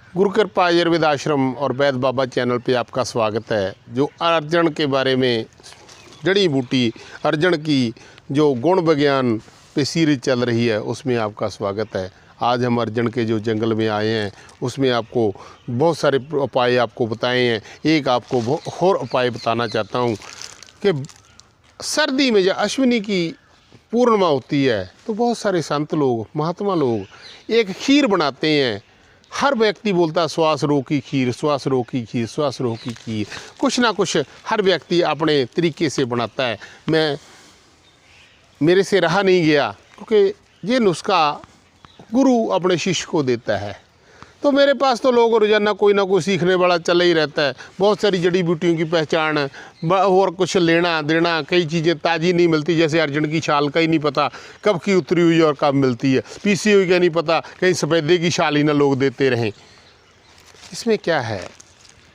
गुरु कृपा आयुर्वेद आश्रम और वैद बाबा चैनल पे आपका स्वागत है। जो अर्जन के बारे में जड़ी बूटी अर्जन की जो गुण विज्ञान पे सीरीज चल रही है उसमें आपका स्वागत है। आज हम अर्जन के जो जंगल में आए हैं उसमें आपको बहुत सारे उपाय आपको बताए हैं। एक आपको और उपाय बताना चाहता हूँ कि सर्दी में जब अश्विनी की पूर्णिमा होती है तो बहुत सारे संत लोग महात्मा लोग एक खीर बनाते हैं। हर व्यक्ति बोलता है श्वास रोग की खीर, श्वास रोग की खीर, श्वास रोग की खीर। कुछ ना कुछ हर व्यक्ति अपने तरीके से बनाता है। मेरे से रहा नहीं गया क्योंकि ये नुस्खा गुरु अपने शिष्य को देता है। तो मेरे पास तो लोग रोजाना कोई ना कोई सीखने वाला चला ही रहता है। बहुत सारी जड़ी बूटियों की पहचान और कुछ लेना देना, कई चीज़ें ताज़ी नहीं मिलती। जैसे अर्जुन की छाल का ही नहीं पता कब की उतरी हुई और कब मिलती है, पीसी हुई का नहीं पता, कहीं सफ़ेदे की छाल ही ना लोग देते रहें। इसमें क्या है,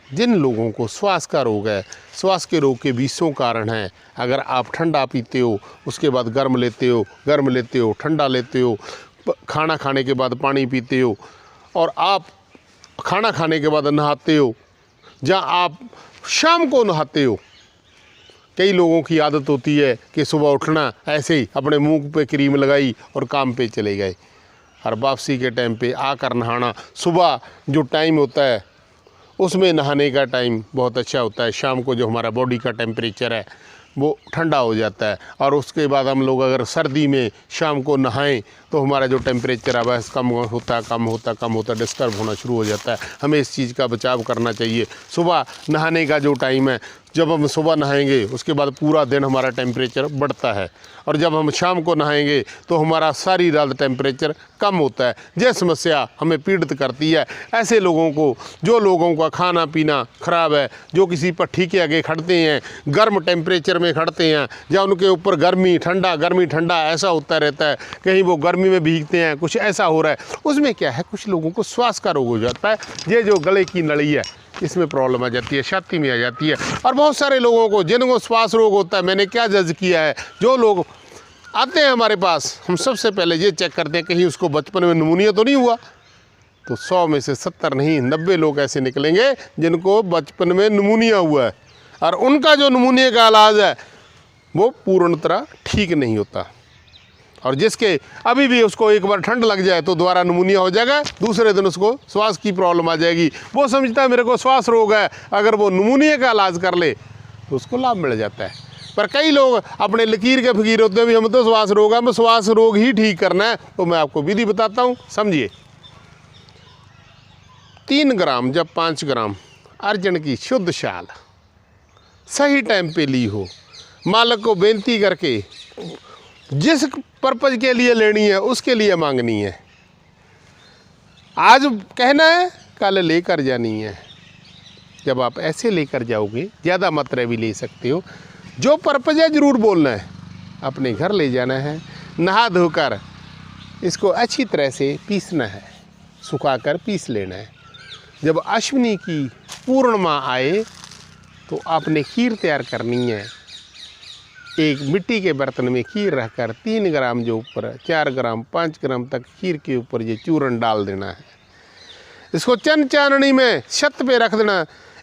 जिन लोगों को श्वास का रोग है, श्वास के रोग के 20 कारण हैं। अगर आप ठंडा पीते हो, उसके बाद गर्म लेते हो, ठंडा लेते हो, खाना खाने के बाद पानी पीते हो, और आप खाना खाने के बाद नहाते हो, जहाँ आप शाम को नहाते हो। कई लोगों की आदत होती है कि सुबह उठना ऐसे ही अपने मुंह पे क्रीम लगाई और काम पे चले गए, और वापसी के टाइम पे आकर नहाना। सुबह जो टाइम होता है उसमें नहाने का टाइम बहुत अच्छा होता है। शाम को जो हमारा बॉडी का टेम्परेचर है वो ठंडा हो जाता है, और उसके बाद हम लोग अगर सर्दी में शाम को नहाएं तो हमारा जो टेम्परेचर है वह कम होता डिस्टर्ब होना शुरू हो जाता है। हमें इस चीज़ का बचाव करना चाहिए। सुबह नहाने का जो टाइम है, जब हम सुबह नहाएंगे उसके बाद पूरा दिन हमारा टेम्परेचर बढ़ता है, और जब हम शाम को नहाएंगे तो हमारा सारी रात टेम्परेचर कम होता है। यह समस्या हमें पीड़ित करती है। ऐसे लोगों को, जो लोगों का खाना पीना खराब है, जो किसी पट्टी के आगे खड़ते हैं, गर्म टेम्परेचर में खड़ते हैं, या उनके ऊपर गर्मी ठंडा ऐसा होता रहता है, कहीं वो गर्मी में भीगते हैं, कुछ ऐसा हो रहा है, उसमें क्या है, कुछ लोगों को श्वास का रोग हो जाता है। ये जो गले की नली है इसमें प्रॉब्लम आ जाती है, छाती में आ जाती है। और बहुत सारे लोगों को जिनको श्वास रोग होता है, मैंने क्या जज किया है, जो लोग आते हैं हमारे पास, हम सबसे पहले ये चेक करते हैं कहीं उसको बचपन में निमोनिया तो नहीं हुआ। तो 100 में से 70 नहीं 90 लोग ऐसे निकलेंगे जिनको बचपन में निमोनिया हुआ है, और उनका जो निमोनिया का इलाज है वो पूर्णतः ठीक नहीं होता। और जिसके अभी भी उसको एक बार ठंड लग जाए तो दोबारा निमोनिया हो जाएगा, दूसरे दिन उसको श्वास की प्रॉब्लम आ जाएगी। वो समझता है मेरे को श्वास रोग है, अगर वो निमोनिया का इलाज कर ले तो उसको लाभ मिल जाता है। पर कई लोग अपने लकीर के फकीर होते हैं, भी हम तो श्वास रोग है, हमें श्वास रोग ही ठीक करना है। तो मैं आपको विधि बताता हूँ, समझिए। 3 ग्राम जब 5 ग्राम अर्जन की शुद्ध छाल सही टाइम पे ली हो, मालिक को बेनती करके जिस पर्पज के लिए लेनी है उसके लिए मांगनी है। आज कहना है, कल लेकर जानी है। जब आप ऐसे लेकर जाओगे, ज़्यादा मात्रा भी ले सकते हो, जो पर्पज है ज़रूर बोलना है। अपने घर ले जाना है, नहा धोकर इसको अच्छी तरह से पीसना है, सुखाकर पीस लेना है। जब अश्विनी की पूर्णिमा आए तो आपने खीर तैयार करनी है। एक मिट्टी के बर्तन में खीर रखकर 3 ग्राम जो ऊपर 4 ग्राम 5 ग्राम तक खीर के ऊपर ये चूरन डाल देना है। इसको चंद चाननी में छत पे रख देना।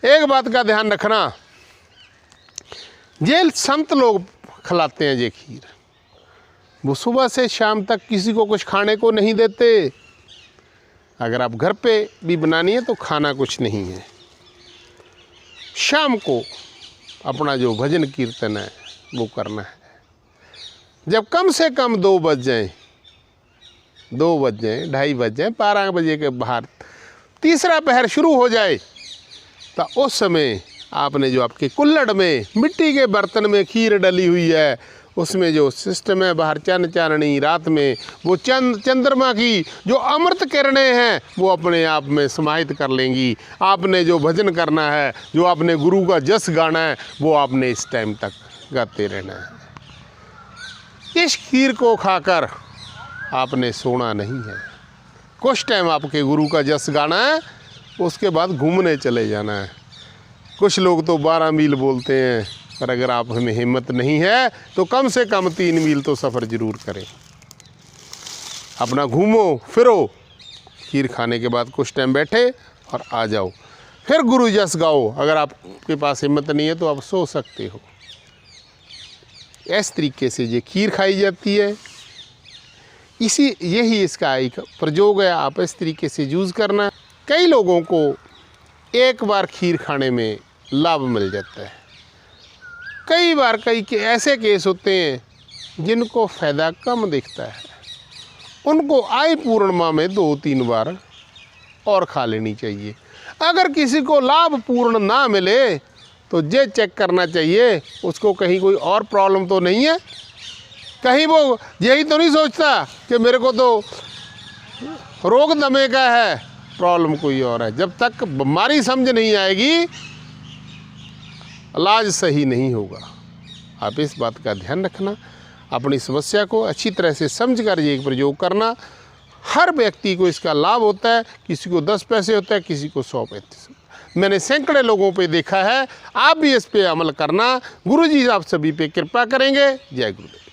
एक बात का ध्यान रखना, ये संत लोग खिलाते हैं ये खीर, वो सुबह से शाम तक किसी को कुछ खाने को नहीं देते। अगर आप घर पे भी बनानी है तो खाना कुछ नहीं है। शाम को अपना जो भजन कीर्तन है वो करना है। जब कम से कम 2 बज जाएं, 2:30 बज जाएं, 12 बजे के बाहर तीसरा पहर शुरू हो जाए, तो उस समय आपने जो आपके कुल्हड़ में मिट्टी के बर्तन में खीर डली हुई है, उसमें जो सिस्टम है बाहर चंद चाननी रात में, वो चंद्रमा की जो अमृत किरणें हैं वो अपने आप में समाहित कर लेंगी। आपने जो भजन करना है, जो आपने गुरु का जस गाना है, वो आपने इस टाइम तक गाते रहना है। इस खीर को खाकर आपने सोना नहीं है। कुछ टाइम आपके गुरु का जस गाना है, उसके बाद घूमने चले जाना है। कुछ लोग तो 12 मील बोलते हैं, पर अगर आप में हिम्मत नहीं है तो कम से कम 3 मील तो सफ़र ज़रूर करें। अपना घूमो फिरो, खीर खाने के बाद कुछ टाइम बैठे और आ जाओ। फिर गुरु जस गाओ। अगर आपके पास हिम्मत नहीं है तो आप सो सकते हो। इस तरीके से ये खीर खाई जाती है। यही इसका एक प्रयोग है। आप इस तरीके से यूज़ करना। कई लोगों को एक बार खीर खाने में लाभ मिल जाता है। कई बार ऐसे केस होते हैं जिनको फ़ायदा कम दिखता है, उनको आय पूर्णिमा में 2-3 बार और खा लेनी चाहिए। अगर किसी को लाभ पूर्ण ना मिले तो ये चेक करना चाहिए उसको कहीं कोई और प्रॉब्लम तो नहीं है। कहीं वो यही तो नहीं सोचता कि मेरे को तो रोग दमे का है, प्रॉब्लम कोई और है। जब तक बीमारी समझ नहीं आएगी इलाज सही नहीं होगा। आप इस बात का ध्यान रखना। अपनी समस्या को अच्छी तरह से समझ कर ये प्रयोग करना। हर व्यक्ति को इसका लाभ होता है। किसी को 10 पैसे होता है, किसी को 100 पैसे। मैंने सैकड़ों लोगों पे देखा है। आप भी इस पे अमल करना। गुरु जी आप सभी पे कृपा करेंगे। जय गुरुदेव।